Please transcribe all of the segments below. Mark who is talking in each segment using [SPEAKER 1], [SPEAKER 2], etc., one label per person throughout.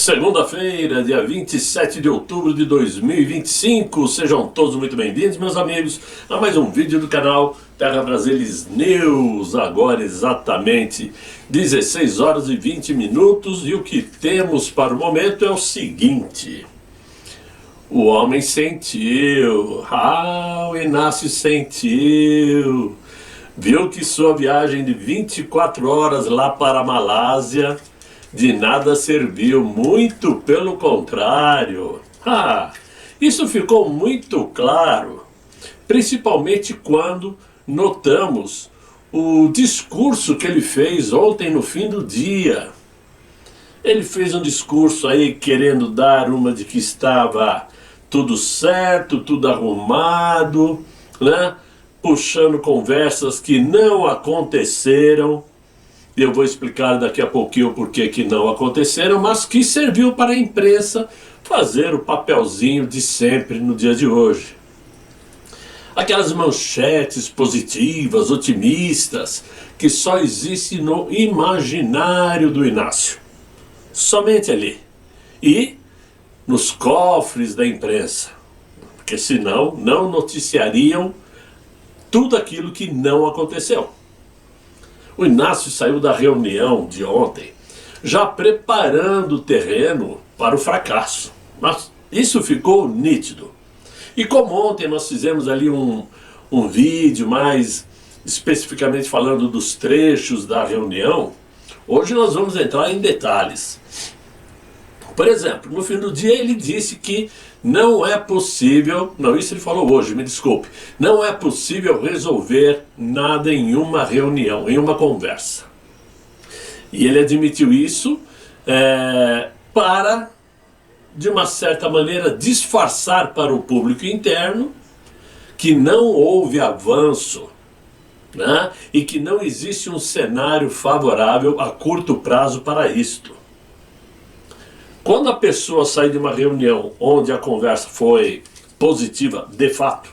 [SPEAKER 1] Segunda-feira, dia 27 de outubro de 2025, sejam todos muito bem-vindos, meus amigos, a mais um vídeo do canal Terra Brasilis News. Agora exatamente 16 horas e 20 minutos e o que temos para o momento é o seguinte: o homem sentiu, o Inácio sentiu, viu que sua viagem de 24 horas lá para a Malásia de nada serviu, muito pelo contrário. Isso ficou muito claro, principalmente quando notamos o discurso que ele fez ontem no fim do dia. Ele fez um discurso aí querendo dar uma de que estava tudo certo, tudo arrumado, né? Puxando conversas que não aconteceram. Eu vou explicar daqui a pouquinho o porquê que não aconteceram, mas que serviu para a imprensa fazer o papelzinho de sempre no dia de hoje. Aquelas manchetes positivas, otimistas, que só existem no imaginário do Inácio. Somente ali. E nos cofres da imprensa. Porque senão não noticiariam tudo aquilo que não aconteceu. O Inácio saiu da reunião de ontem já preparando o terreno para o fracasso. Mas isso ficou nítido. E como ontem nós fizemos ali um vídeo mais especificamente falando dos trechos da reunião, hoje nós vamos entrar em detalhes. Por exemplo, no fim do dia ele disse que não é possível, não, isso ele falou hoje, me desculpe, não é possível resolver nada em uma reunião, em uma conversa. E ele admitiu isso para, de uma certa maneira, disfarçar para o público interno que não houve avanço, né? E que não existe um cenário favorável a curto prazo para isto. Quando a pessoa sai de uma reunião onde a conversa foi positiva, de fato,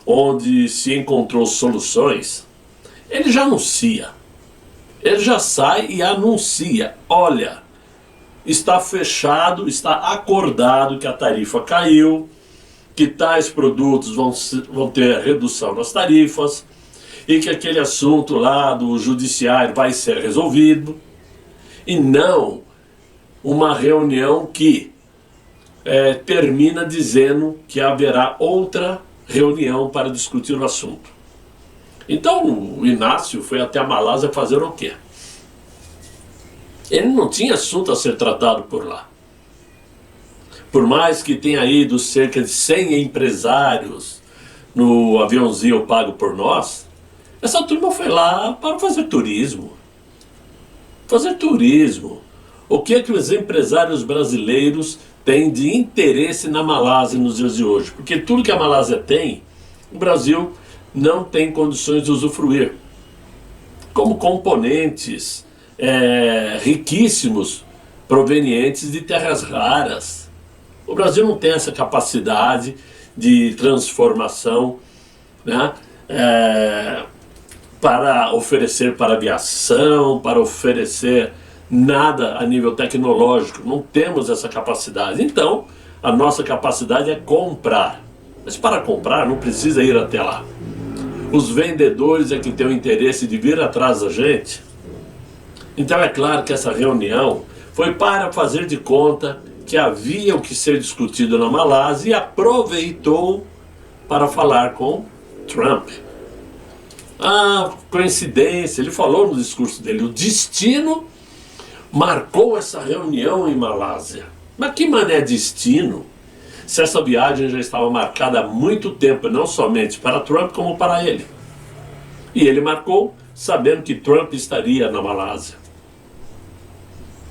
[SPEAKER 1] onde se encontrou soluções, ele já anuncia. Ele já sai e anuncia: olha, está fechado, está acordado que a tarifa caiu, que tais produtos vão ter redução nas tarifas, e que aquele assunto lá do judiciário vai ser resolvido, e não uma reunião que termina dizendo que haverá outra reunião para discutir o assunto. Então o Inácio foi até a Malásia fazer o quê? Ele não tinha assunto a ser tratado por lá. Por mais que tenha ido cerca de 100 empresários no aviãozinho pago por nós, essa turma foi lá para fazer turismo. Fazer turismo. O que é que os empresários brasileiros têm de interesse na Malásia nos dias de hoje? Porque tudo que a Malásia tem, o Brasil não tem condições de usufruir. Como componentes riquíssimos provenientes de terras raras. O Brasil não tem essa capacidade de transformação, né, para oferecer para aviação, para oferecer nada a nível tecnológico. Não temos essa capacidade. Então, a nossa capacidade é comprar. Mas para comprar não precisa ir até lá. Os vendedores é que têm o interesse de vir atrás da gente. Então é claro que essa reunião foi para fazer de conta que havia o que ser discutido na Malásia e aproveitou para falar com Trump. Coincidência, ele falou no discurso dele, o destino marcou essa reunião em Malásia. Mas que mané destino, se essa viagem já estava marcada há muito tempo, não somente para Trump, como para ele. E ele marcou sabendo que Trump estaria na Malásia.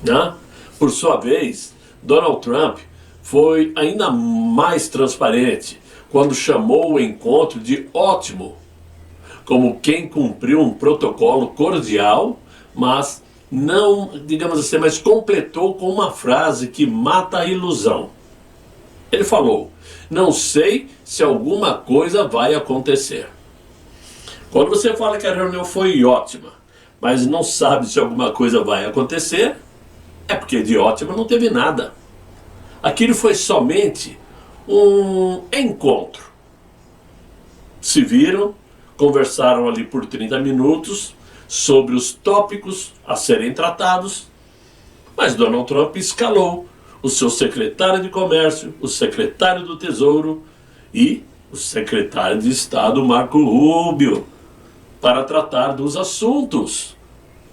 [SPEAKER 1] Né? Por sua vez, Donald Trump foi ainda mais transparente quando chamou o encontro de ótimo, como quem cumpriu um protocolo cordial, mas não, digamos assim, mas completou com uma frase que mata a ilusão. Ele falou: não sei se alguma coisa vai acontecer. Quando você fala que a reunião foi ótima, mas não sabe se alguma coisa vai acontecer, É porque de ótimo não teve nada. Aquilo foi somente um encontro. Se viram, conversaram ali por 30 minutos sobre os tópicos a serem tratados, mas Donald Trump escalou o seu secretário de Comércio, o secretário do Tesouro e o secretário de Estado Marco Rubio para tratar dos assuntos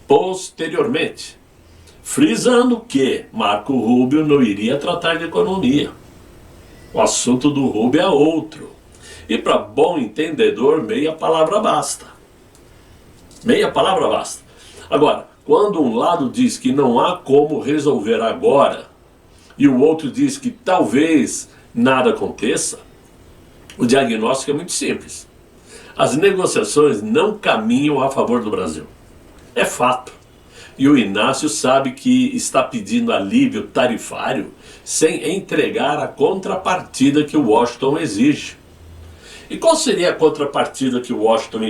[SPEAKER 1] posteriormente, frisando que Marco Rubio não iria tratar de economia. O assunto do Rubio é outro. E para bom entendedor, meia palavra basta. Meia palavra basta. Agora, quando um lado diz que não há como resolver agora e o outro diz que talvez nada aconteça, o diagnóstico é muito simples. As negociações não caminham a favor do Brasil. É fato. E o Inácio sabe que está pedindo alívio tarifário sem entregar a contrapartida que o Washington exige. E qual seria a contrapartida que o Washington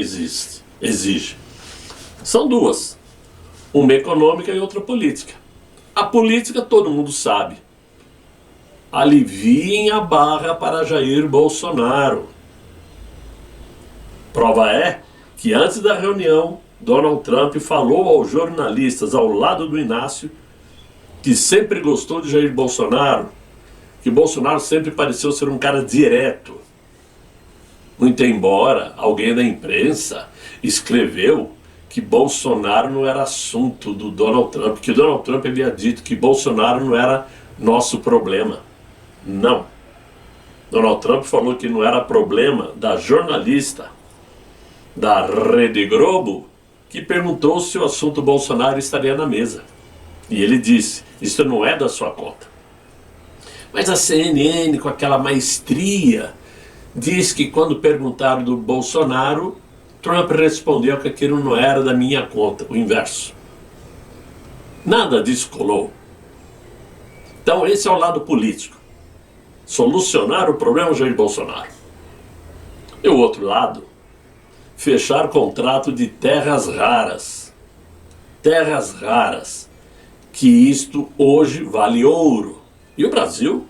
[SPEAKER 1] exige? São duas. Uma econômica e outra política. A política todo mundo sabe. Aliviem a barra para Jair Bolsonaro. Prova é que antes da reunião, Donald Trump falou aos jornalistas ao lado do Inácio que sempre gostou de Jair Bolsonaro, que Bolsonaro sempre pareceu ser um cara direto. Muito embora alguém da imprensa escreveu que Bolsonaro não era assunto do Donald Trump, que o Donald Trump havia dito que Bolsonaro não era nosso problema. Não. Donald Trump falou que não era problema da jornalista da Rede Globo que perguntou se o assunto Bolsonaro estaria na mesa. E ele disse, isso não é da sua conta. Mas a CNN, com aquela maestria, diz que quando perguntaram do Bolsonaro, Trump respondeu que aquilo não era da minha conta, o inverso. Nada disso colou. Então esse é o lado político. Solucionar o problema Jair Bolsonaro. E o outro lado, fechar contrato de terras raras. Terras raras. Que isto hoje vale ouro. E o Brasil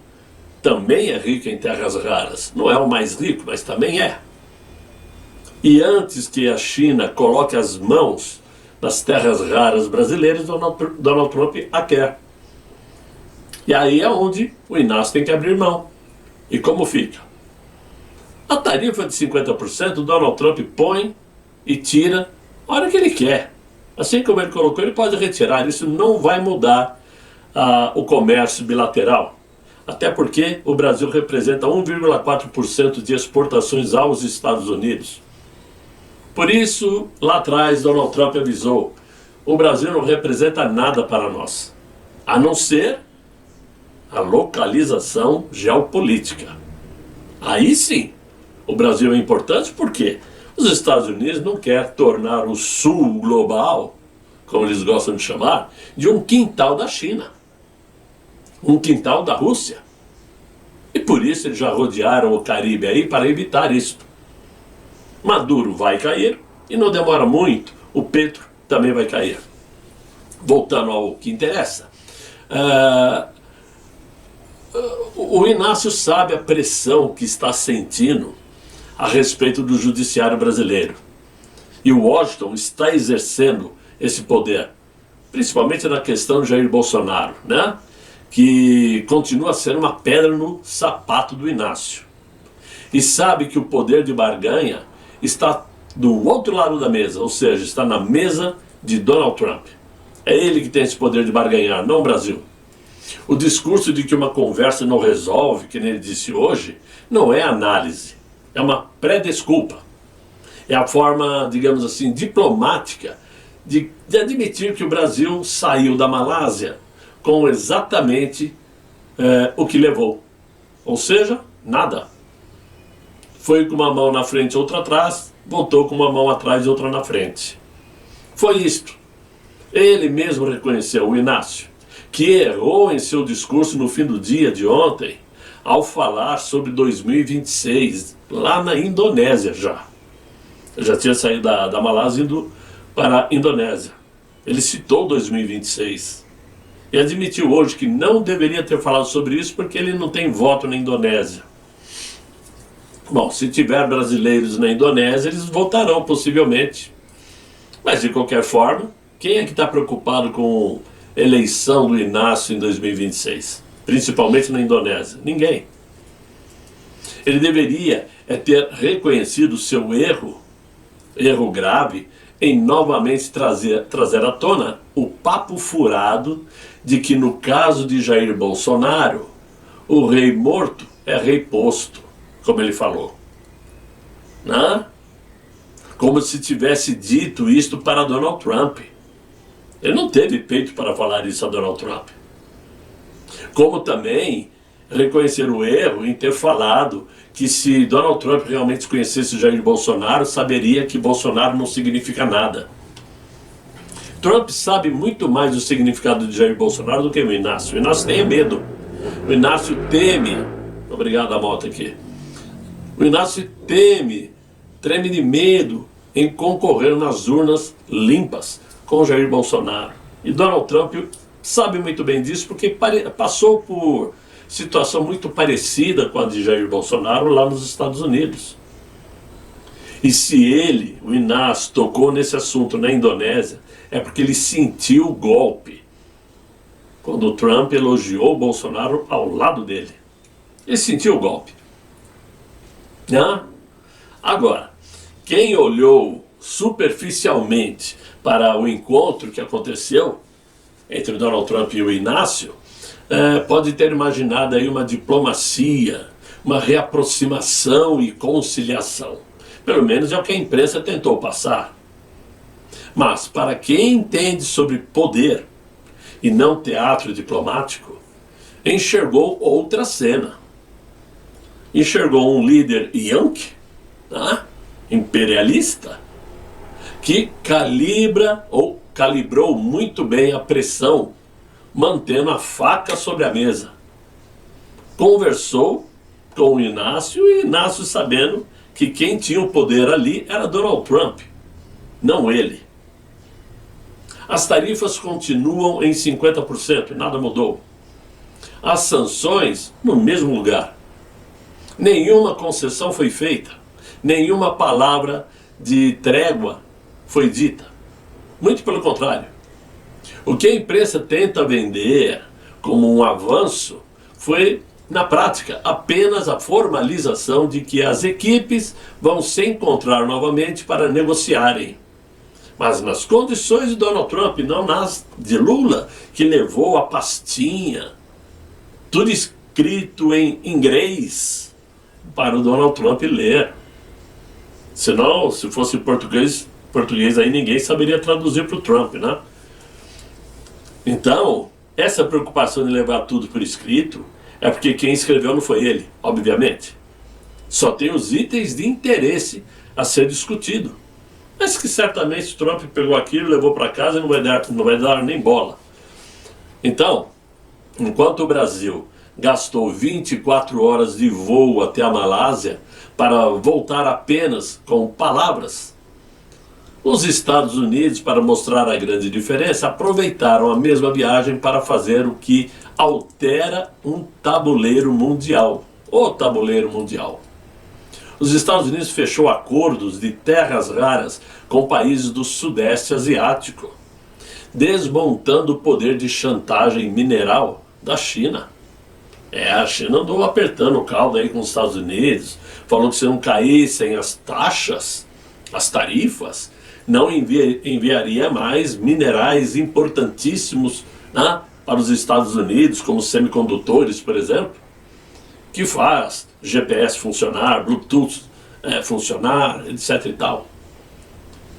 [SPEAKER 1] também é rico em terras raras. Não é o mais rico, mas também é. E antes que a China coloque as mãos nas terras raras brasileiras, Donald Trump a quer. E aí é onde o Inácio tem que abrir mão. E como fica? A tarifa de 50%, Donald Trump põe e tira a hora que ele quer. Assim como ele colocou, ele pode retirar. Isso não vai mudar o comércio bilateral. Até porque o Brasil representa 1,4% de exportações aos Estados Unidos. Por isso, lá atrás, Donald Trump avisou, o Brasil não representa nada para nós, a não ser a localização geopolítica. Aí sim, o Brasil é importante porque os Estados Unidos não querem tornar o sul global, como eles gostam de chamar, de um quintal da China, um quintal da Rússia. E por isso eles já rodearam o Caribe aí para evitar isso. Maduro vai cair e não demora muito, o Petro também vai cair. Voltando ao que interessa, o Inácio sabe a pressão que está sentindo a respeito do judiciário brasileiro. E o Washington está exercendo esse poder, principalmente na questão de Jair Bolsonaro, né? Que continua sendo uma pedra no sapato do Inácio. E sabe que o poder de barganha está do outro lado da mesa, ou seja, está na mesa de Donald Trump. É ele que tem esse poder de barganhar, não o Brasil. O discurso de que uma conversa não resolve, que nem ele disse hoje, não é análise, é uma pré-desculpa. É a forma, digamos assim, diplomática de admitir que o Brasil saiu da Malásia com exatamente o que levou. Ou seja, nada. Foi com uma mão na frente e outra atrás, voltou com uma mão atrás e outra na frente. Foi isto. Ele mesmo reconheceu, o Inácio, que errou em seu discurso no fim do dia de ontem, ao falar sobre 2026, lá na Indonésia já. Eu já tinha saído da Malásia indo para a Indonésia. Ele citou 2026. E admitiu hoje que não deveria ter falado sobre isso porque ele não tem voto na Indonésia. Bom, se tiver brasileiros na Indonésia, eles votarão possivelmente. Mas de qualquer forma, quem é que está preocupado com a eleição do Inácio em 2026? Principalmente na Indonésia? Ninguém. Ele deveria ter reconhecido o seu erro grave, em novamente trazer à tona o papo furado de que no caso de Jair Bolsonaro, o rei morto é rei posto, como ele falou. Né? Como se tivesse dito isto para Donald Trump. Ele não teve peito para falar isso a Donald Trump. Como também reconhecer o erro em ter falado que se Donald Trump realmente conhecesse Jair Bolsonaro, saberia que Bolsonaro não significa nada. Trump sabe muito mais do significado de Jair Bolsonaro do que o Inácio. O Inácio tem medo. O Inácio teme. Obrigado, Amota, aqui. O Inácio treme de medo em concorrer nas urnas limpas com Jair Bolsonaro. E Donald Trump sabe muito bem disso porque passou por situação muito parecida com a de Jair Bolsonaro lá nos Estados Unidos. E se ele, o Inácio, tocou nesse assunto na Indonésia, é porque ele sentiu o golpe quando o Trump elogiou o Bolsonaro ao lado dele. Ele sentiu o golpe. Agora, quem olhou superficialmente para o encontro que aconteceu entre Donald Trump e o Inácio, pode ter imaginado aí uma diplomacia, uma reaproximação e conciliação. Pelo menos é o que a imprensa tentou passar. Mas para quem entende sobre poder e não teatro diplomático, enxergou outra cena. Enxergou um líder yankee, imperialista, que calibrou muito bem a pressão, mantendo a faca sobre a mesa. Conversou com o Inácio, e Inácio sabendo que quem tinha o poder ali era Donald Trump, não ele. As tarifas continuam em 50%, nada mudou. As sanções no mesmo lugar. Nenhuma concessão foi feita, nenhuma palavra de trégua foi dita. Muito pelo contrário. O que a imprensa tenta vender como um avanço foi, na prática, apenas a formalização de que as equipes vão se encontrar novamente para negociarem. Mas nas condições de Donald Trump, não nas de Lula, que levou a pastinha, tudo escrito em inglês, para o Donald Trump ler. Senão, se fosse português aí ninguém saberia traduzir para o Trump, né? Então, essa preocupação de levar tudo por escrito é porque quem escreveu não foi ele, obviamente. Só tem os itens de interesse a ser discutido. Mas que certamente Trump pegou aquilo, levou para casa e não vai dar nem bola. Então, enquanto o Brasil gastou 24 horas de voo até a Malásia para voltar apenas com palavras, os Estados Unidos, para mostrar a grande diferença, aproveitaram a mesma viagem para fazer o que altera um tabuleiro mundial. O tabuleiro mundial. Os Estados Unidos fechou acordos de terras raras com países do Sudeste Asiático, desmontando o poder de chantagem mineral da China. A China andou apertando o caldo aí com os Estados Unidos, falou que se não caíssem as taxas, as tarifas, não enviaria mais minerais importantíssimos para os Estados Unidos, como semicondutores, por exemplo, que faz GPS funcionar, Bluetooth funcionar, etc. e tal.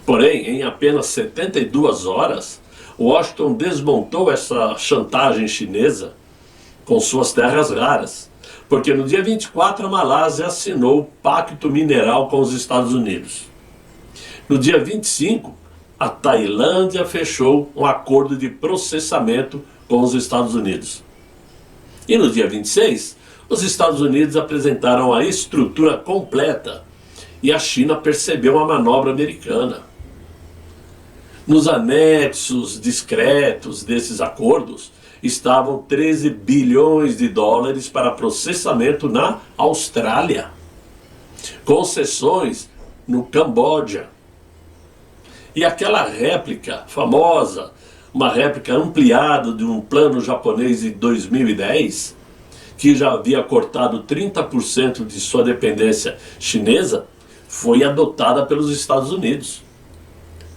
[SPEAKER 1] Porém, em apenas 72 horas, Washington desmontou essa chantagem chinesa com suas terras raras, porque no dia 24 a Malásia assinou o Pacto Mineral com os Estados Unidos. No dia 25, a Tailândia fechou um acordo de processamento com os Estados Unidos. E no dia 26, os Estados Unidos apresentaram a estrutura completa e a China percebeu a manobra americana. Nos anexos discretos desses acordos estavam 13 bilhões de dólares para processamento na Austrália. Concessões no Camboja. E aquela réplica famosa, uma réplica ampliada de um plano japonês de 2010, que já havia cortado 30% de sua dependência chinesa, foi adotada pelos Estados Unidos.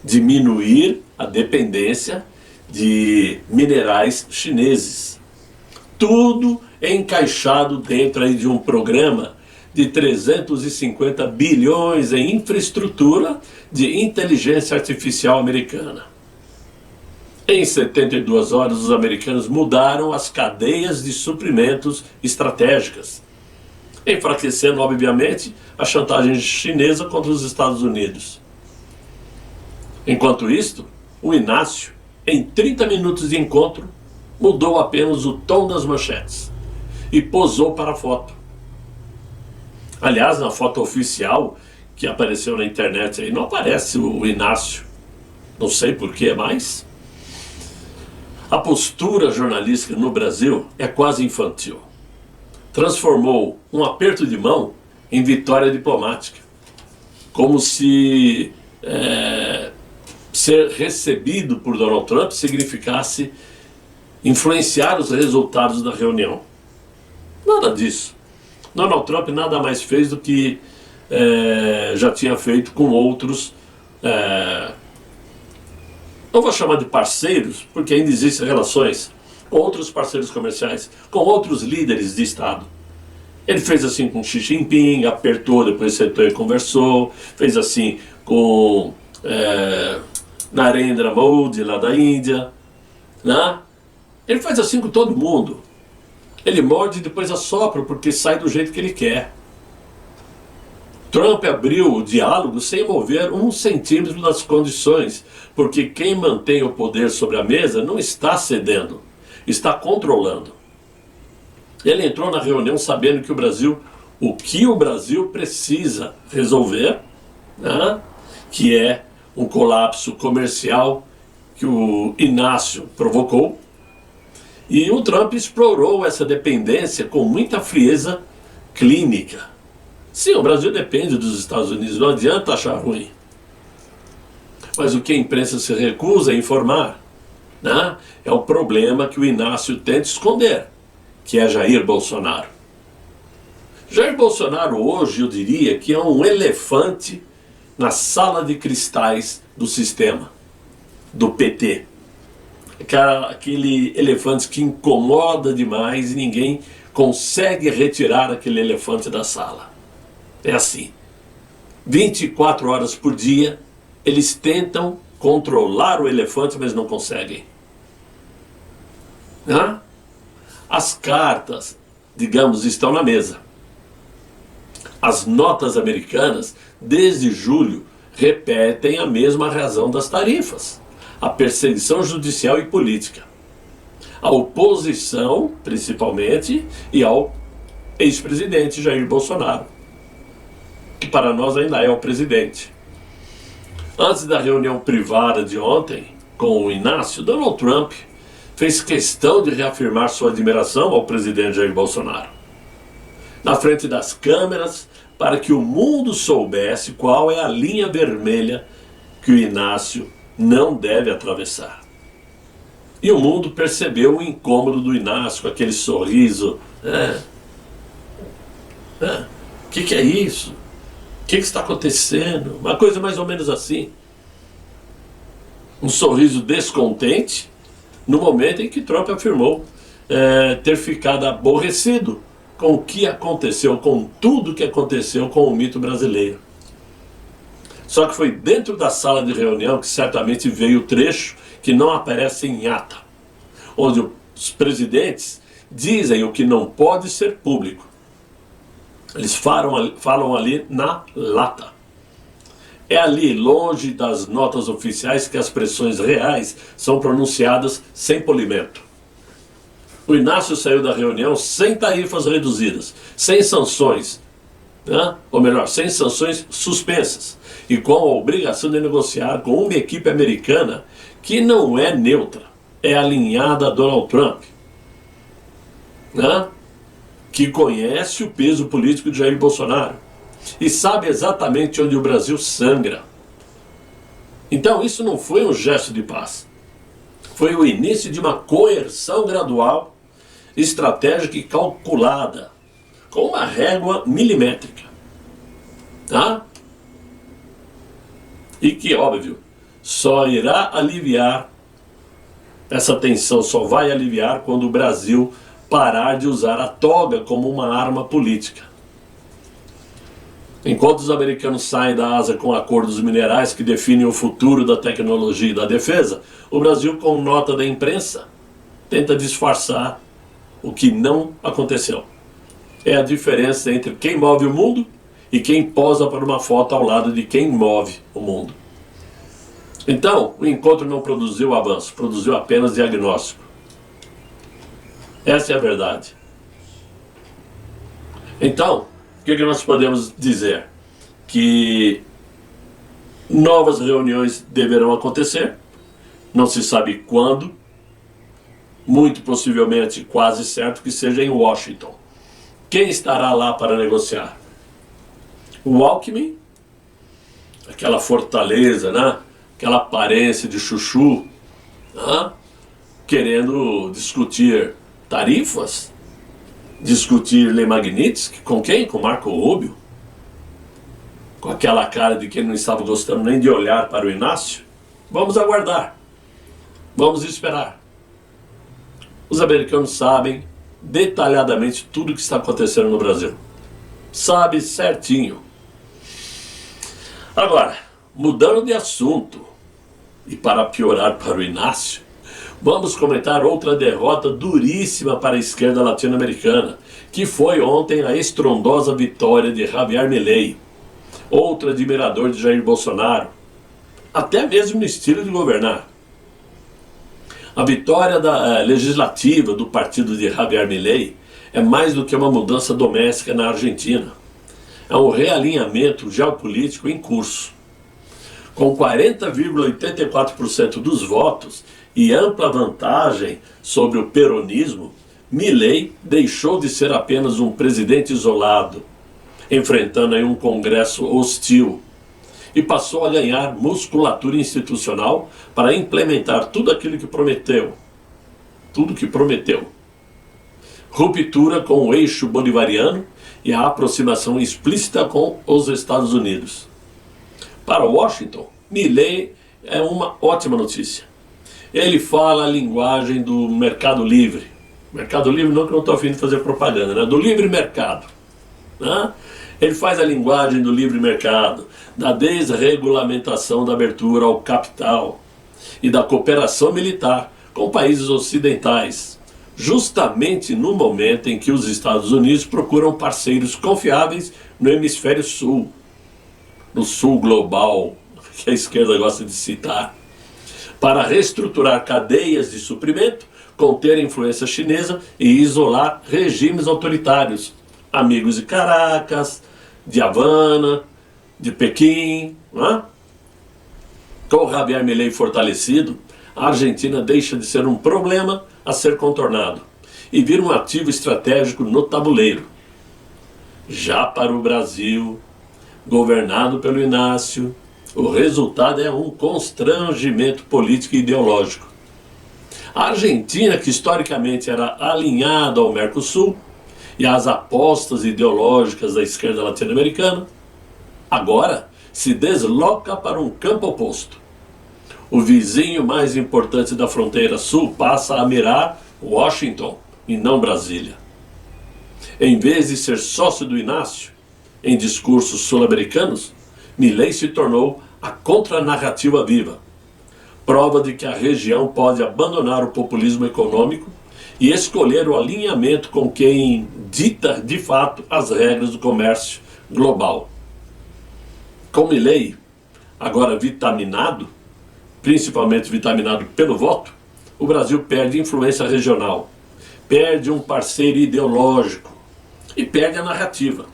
[SPEAKER 1] Diminuir a dependência de minerais chineses. Tudo encaixado dentro aí de um programa de 350 bilhões em infraestrutura de inteligência artificial americana. Em 72 horas, os americanos mudaram as cadeias de suprimentos estratégicas, enfraquecendo, obviamente, a chantagem chinesa contra os Estados Unidos. Enquanto isto, o Inácio, em 30 minutos de encontro, mudou apenas o tom das manchetes e posou para a foto. Aliás, na foto oficial que apareceu na internet aí, não aparece o Inácio. Não sei porquê, mas a postura jornalística no Brasil é quase infantil. Transformou um aperto de mão em vitória diplomática. Como se ser recebido por Donald Trump significasse influenciar os resultados da reunião. Nada disso. Donald Trump nada mais fez do que já tinha feito com outros, não vou chamar de parceiros, porque ainda existem relações com outros parceiros comerciais, com outros líderes de Estado. Ele fez assim com Xi Jinping, apertou, depois sentou e conversou, fez assim com Narendra Modi, lá da Índia, né? Ele faz assim com todo mundo. Ele morde e depois assopra, porque sai do jeito que ele quer. Trump abriu o diálogo sem mover 1 centímetro das condições, porque quem mantém o poder sobre a mesa não está cedendo, está controlando. Ele entrou na reunião sabendo que o que o Brasil precisa resolver, né, que é um colapso comercial que o Inácio provocou, e o Trump explorou essa dependência com muita frieza clínica. Sim, o Brasil depende dos Estados Unidos, não adianta achar ruim. Mas o que a imprensa se recusa a informar, né, é o problema que o Inácio tenta esconder, que é Jair Bolsonaro. Jair Bolsonaro hoje, eu diria que é um elefante na sala de cristais do sistema, do PT. Aquele elefante que incomoda demais e ninguém consegue retirar aquele elefante da sala. É assim. 24 horas por dia, eles tentam controlar o elefante, mas não conseguem. Né? As cartas, digamos, estão na mesa. As notas americanas, desde julho, repetem a mesma razão das tarifas: a perseguição judicial e política, a oposição, principalmente, e ao ex-presidente Jair Bolsonaro, que para nós ainda é o presidente. Antes da reunião privada de ontem com o Inácio, Donald Trump fez questão de reafirmar sua admiração ao presidente Jair Bolsonaro, na frente das câmeras, para que o mundo soubesse qual é a linha vermelha que o Inácio não deve atravessar. E o mundo percebeu o incômodo do Inácio, com aquele sorriso. O que é isso? O que está acontecendo? Uma coisa mais ou menos assim. Um sorriso descontente, no momento em que Trump afirmou ter ficado aborrecido com o que aconteceu, com tudo que aconteceu com o mito brasileiro. Só que foi dentro da sala de reunião que certamente veio o trecho que não aparece em ata, onde os presidentes dizem o que não pode ser público. Eles falam ali na lata. É ali, longe das notas oficiais, que as pressões reais são pronunciadas sem polimento. O Inácio saiu da reunião sem tarifas reduzidas, sem sanções, né? Ou melhor, sem sanções suspensas, e com a obrigação de negociar com uma equipe americana que não é neutra, é alinhada a Donald Trump, né, que conhece o peso político de Jair Bolsonaro e sabe exatamente onde o Brasil sangra. Então isso não foi um gesto de paz. Foi o início de uma coerção gradual, estratégica e calculada, com uma régua milimétrica. Tá? E que, óbvio, só irá aliviar, essa tensão só vai aliviar quando o Brasil parar de usar a toga como uma arma política. Enquanto os americanos saem da Ásia com acordos minerais que definem o futuro da tecnologia e da defesa, o Brasil, com nota da imprensa, tenta disfarçar o que não aconteceu. É a diferença entre quem move o mundo e quem posa para uma foto ao lado de quem move o mundo. Então, o encontro não produziu avanço, produziu apenas diagnóstico. Essa é a verdade. Então, o que nós podemos dizer? Que novas reuniões deverão acontecer, não se sabe quando, muito possivelmente, quase certo que seja em Washington. Quem estará lá para negociar? O Alckmin, aquela fortaleza, né? Aquela aparência de chuchu, né? Querendo discutir tarifas, discutir Lei Magnitsky, com quem? Com Marco Rubio, com aquela cara de que ele não estava gostando nem de olhar para o Inácio. Vamos aguardar, vamos esperar. Os americanos sabem detalhadamente tudo o que está acontecendo no Brasil, sabe certinho. Agora, mudando de assunto, e para piorar para o Inácio, vamos comentar outra derrota duríssima para a esquerda latino-americana, que foi ontem a estrondosa vitória de Javier Milei, outro admirador de Jair Bolsonaro, até mesmo no estilo de governar. A vitória legislativa do partido de Javier Milei é mais do que uma mudança doméstica na Argentina. É um realinhamento geopolítico em curso. Com 40,84% dos votos e ampla vantagem sobre o peronismo, Milei deixou de ser apenas um presidente isolado, enfrentando aí um Congresso hostil, e passou a ganhar musculatura institucional para implementar tudo aquilo que prometeu. Tudo que prometeu. Ruptura com o eixo bolivariano e a aproximação explícita com os Estados Unidos. Para Washington, Milei é uma ótima notícia. Ele fala a linguagem do mercado livre. Mercado livre não que eu não estou a fim de fazer propaganda, né? Do livre mercado. Né? Ele faz a linguagem do livre mercado, da desregulamentação da abertura ao capital e da cooperação militar com países ocidentais, justamente no momento em que os Estados Unidos procuram parceiros confiáveis no hemisfério sul, no sul global, que a esquerda gosta de citar, para reestruturar cadeias de suprimento, conter a influência chinesa e isolar regimes autoritários, amigos de Caracas, de Havana, de Pequim. Não é? Com Javier Milei fortalecido, a Argentina deixa de ser um problema a ser contornado e vira um ativo estratégico no tabuleiro. Já para o Brasil, governado pelo Inácio, o resultado é um constrangimento político e ideológico. A Argentina, que historicamente era alinhada ao Mercosul e às apostas ideológicas da esquerda latino-americana, agora se desloca para um campo oposto. O vizinho mais importante da fronteira sul passa a mirar Washington e não Brasília. Em vez de ser sócio do Inácio, em discursos sul-americanos, Milei se tornou a contranarrativa viva, prova de que a região pode abandonar o populismo econômico e escolher o alinhamento com quem dita de fato as regras do comércio global. Com Milei, agora vitaminado, principalmente vitaminado pelo voto, o Brasil perde influência regional, perde um parceiro ideológico e perde a narrativa.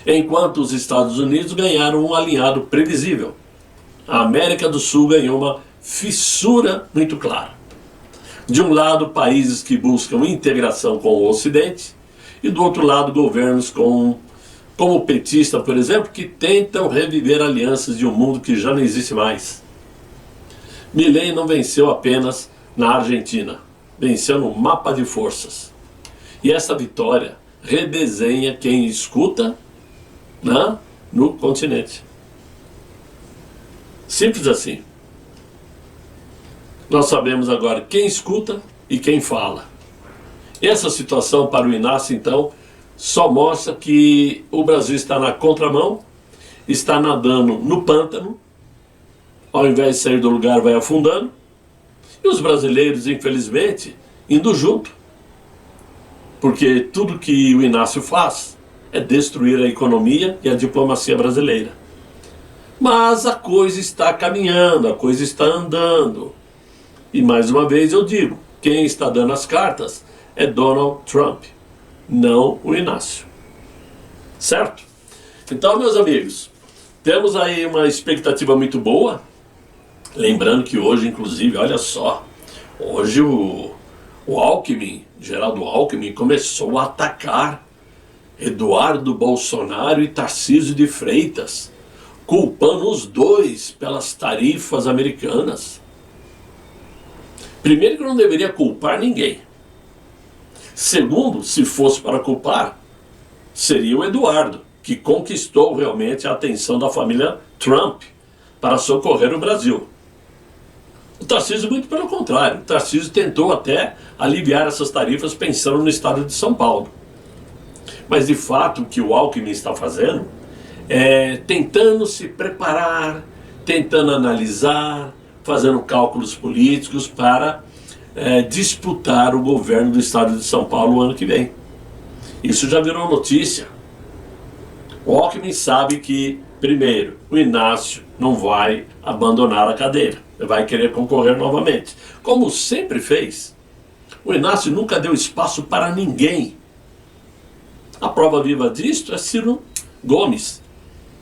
[SPEAKER 1] Enquanto os Estados Unidos ganharam um alinhado previsível, a América do Sul ganhou uma fissura muito clara. De um lado, países que buscam integração com o Ocidente, e do outro lado, governos como o petista, por exemplo, que tentam reviver alianças de um mundo que já não existe mais. Milei não venceu apenas na Argentina, venceu no mapa de forças. E essa vitória redesenha quem escuta, né, no continente. Simples assim. Nós sabemos agora quem escuta e quem fala. Essa situação para o Inácio, então, só mostra que o Brasil está na contramão, está nadando no pântano, ao invés de sair do lugar vai afundando, e os brasileiros, infelizmente, indo junto, porque tudo que o Inácio faz é destruir a economia e a diplomacia brasileira. Mas a coisa está caminhando, a coisa está andando. E mais uma vez eu digo, quem está dando as cartas é Donald Trump, não o Inácio. Certo? Então, meus amigos, temos aí uma expectativa muito boa. Lembrando que hoje, inclusive, olha só, hoje o Alckmin, Geraldo Alckmin, começou a atacar Eduardo Bolsonaro e Tarcísio de Freitas, culpando os dois pelas tarifas americanas. Primeiro, que não deveria culpar ninguém. Segundo, se fosse para culpar, seria o Eduardo, que conquistou realmente a atenção da família Trump para socorrer o Brasil. O Tarcísio, muito pelo contrário, o Tarcísio tentou até aliviar essas tarifas pensando no estado de São Paulo. Mas, de fato, o que o Alckmin está fazendo é tentando se preparar, tentando analisar, fazendo cálculos políticos para disputar o governo do estado de São Paulo o ano que vem. Isso já virou notícia. O Alckmin sabe que, primeiro, o Inácio não vai abandonar a cadeira, ele vai querer concorrer novamente, como sempre fez. O Inácio nunca deu espaço para ninguém. A prova viva disto é Ciro Gomes,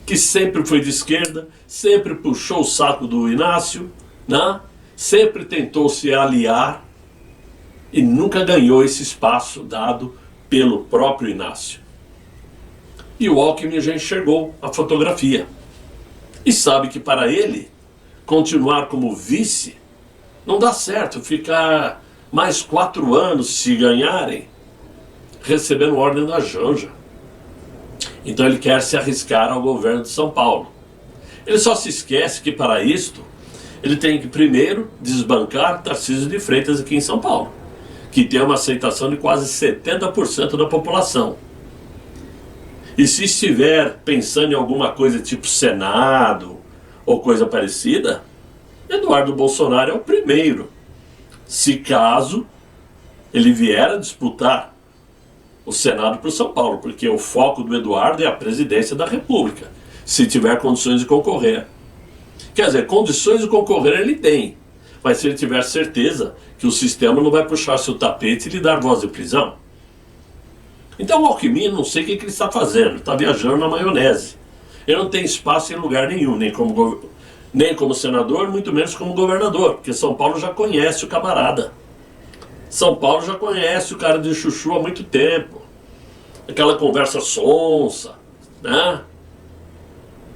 [SPEAKER 1] que sempre foi de esquerda, sempre puxou o saco do Inácio, né? Sempre tentou se aliar e nunca ganhou esse espaço dado pelo próprio Inácio. E o Alckmin já enxergou a fotografia e sabe que para ele continuar como vice não dá certo, ficar mais 4 anos, se ganharem, recebendo ordem da Janja. Então ele quer se arriscar ao governo de São Paulo. Ele só se esquece que para isto ele tem que primeiro desbancar Tarcísio de Freitas aqui em São Paulo, que tem uma aceitação de quase 70% da população. E se estiver pensando em alguma coisa tipo Senado ou coisa parecida, Eduardo Bolsonaro é o primeiro, se caso ele vier a disputar o Senado para o São Paulo, porque o foco do Eduardo é a presidência da República, se tiver condições de concorrer. Quer dizer, condições de concorrer ele tem, mas se ele tiver certeza que o sistema não vai puxar seu tapete e lhe dar voz de prisão. Então o Alckmin, não sei o que ele está fazendo, está viajando na maionese. Ele não tem espaço em lugar nenhum, nem como senador, muito menos como governador, porque São Paulo já conhece o camarada. São Paulo já conhece o cara de chuchu há muito tempo. Aquela conversa sonsa, né?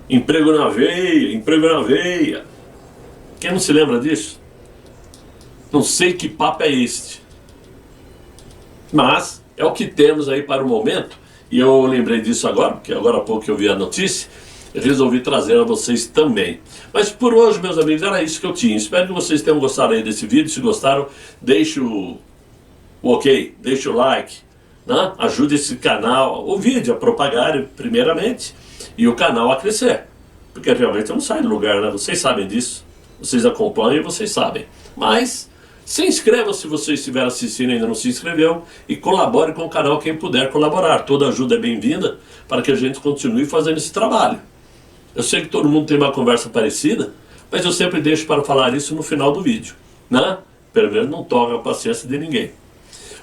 [SPEAKER 1] Emprego na veia, emprego na veia. Quem não se lembra disso? Não sei que papo é este. Mas é o que temos aí para o momento. E eu lembrei disso agora, porque agora há pouco eu vi a notícia. Eu resolvi trazer a vocês também. Mas por hoje, meus amigos, era isso que eu tinha. Espero que vocês tenham gostado aí desse vídeo. Se gostaram, deixe o ok, deixe o like, né? Ajude esse canal, o vídeo a propagar primeiramente e o canal a crescer. Porque realmente eu não saio do lugar, né? Vocês sabem disso. Vocês acompanham e vocês sabem. Mas se inscreva se você estiver assistindo e ainda não se inscreveu. E colabore com o canal quem puder colaborar. Toda ajuda é bem-vinda para que a gente continue fazendo esse trabalho. Eu sei que todo mundo tem uma conversa parecida, mas eu sempre deixo para falar isso no final do vídeo, né? Pelo menos não toca a paciência de ninguém.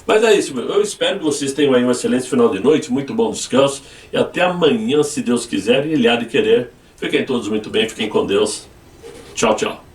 [SPEAKER 1] Mas é isso, eu espero que vocês tenham aí um excelente final de noite, muito bom descanso, e até amanhã, se Deus quiser e Ele há de querer. Fiquem todos muito bem, fiquem com Deus. Tchau, tchau.